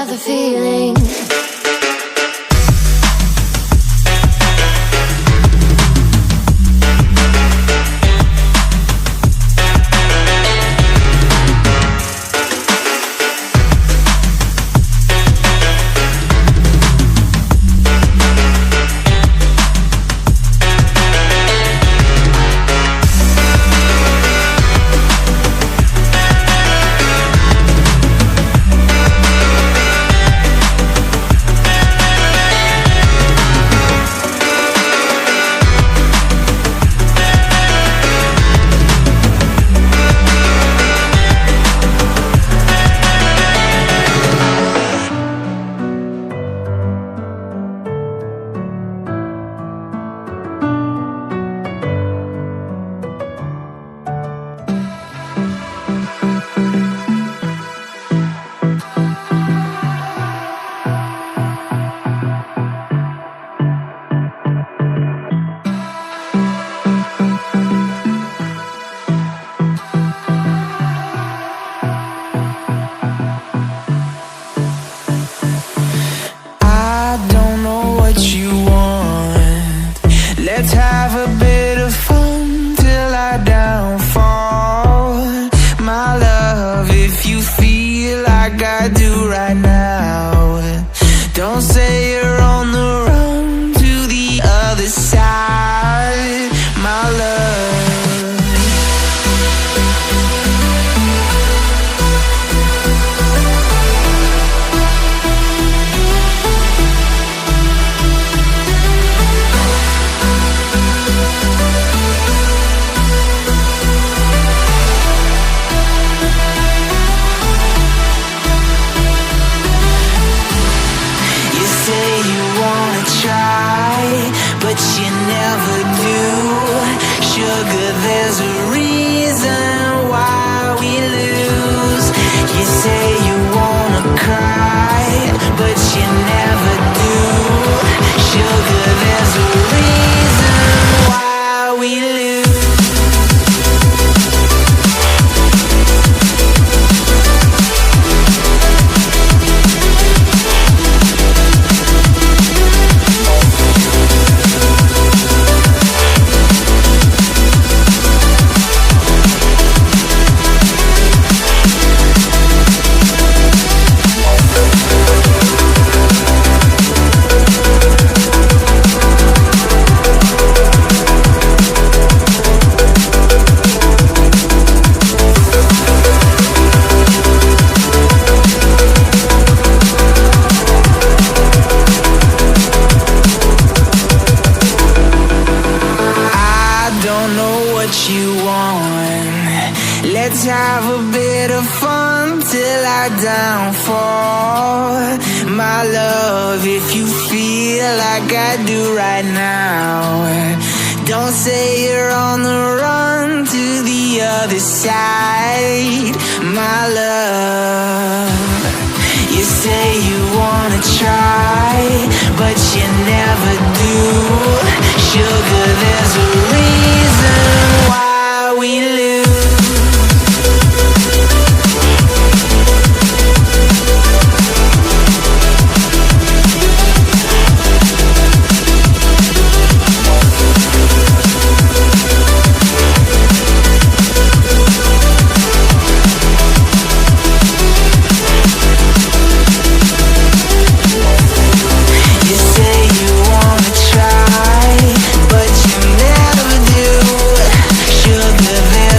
the feeling. Let's have a bit of fun till I downfall. My love, if you feel like I do right now, don't say you're on the run to the other side, my love. But you never do. Sugar, there's a reason why we lose. You say you wanna cry, but you never do. Sugar, there's a reason why we lose. You want. Let's have a bit of fun till I downfall, my love, if you feel like I do right now. Don't say you're on the run to the other side, my love. You say you wanna try, but you never do. Sugar, there's a reason why we lose. You say you wanna try, but you never do. Sugar, there's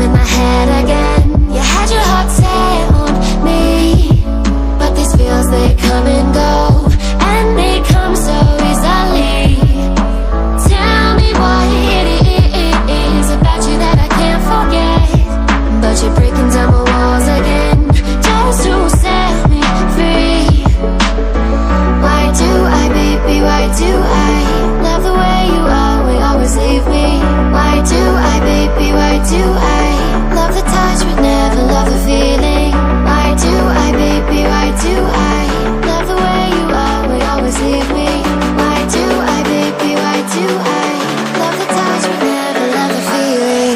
in my head again. You had your heart set on me, but these feels, they come and go, and they come so easily. Tell me what it is about you that I can't forget, but you're breaking down my walls again, just to set me free. Why do I, baby, why do I love the way you always leave me? Why do I, baby, why do I love the touch but never love the feeling? Why do I, baby, why do I love the way you always leave me? Why do I, baby, why do I love the touch but never love the feeling?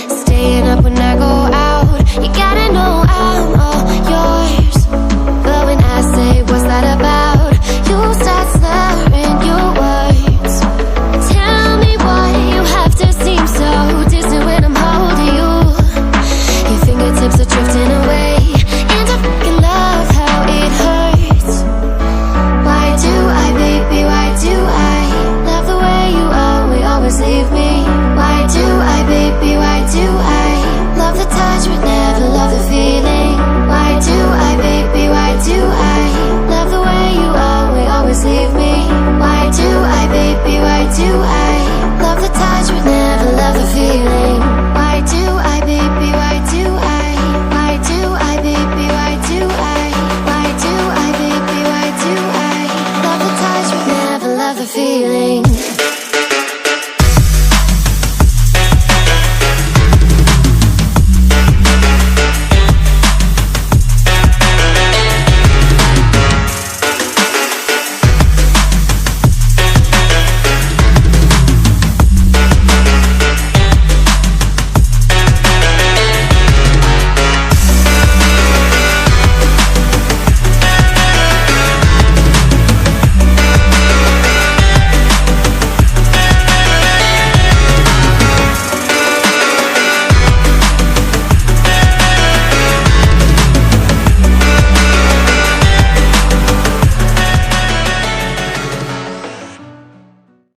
Staying up when I go out, you gotta know I'm all yours. But when I say what's that about, you start slurring your words. Tell me why you have to seem so distant when I'm holding you. Your fingertips are drifting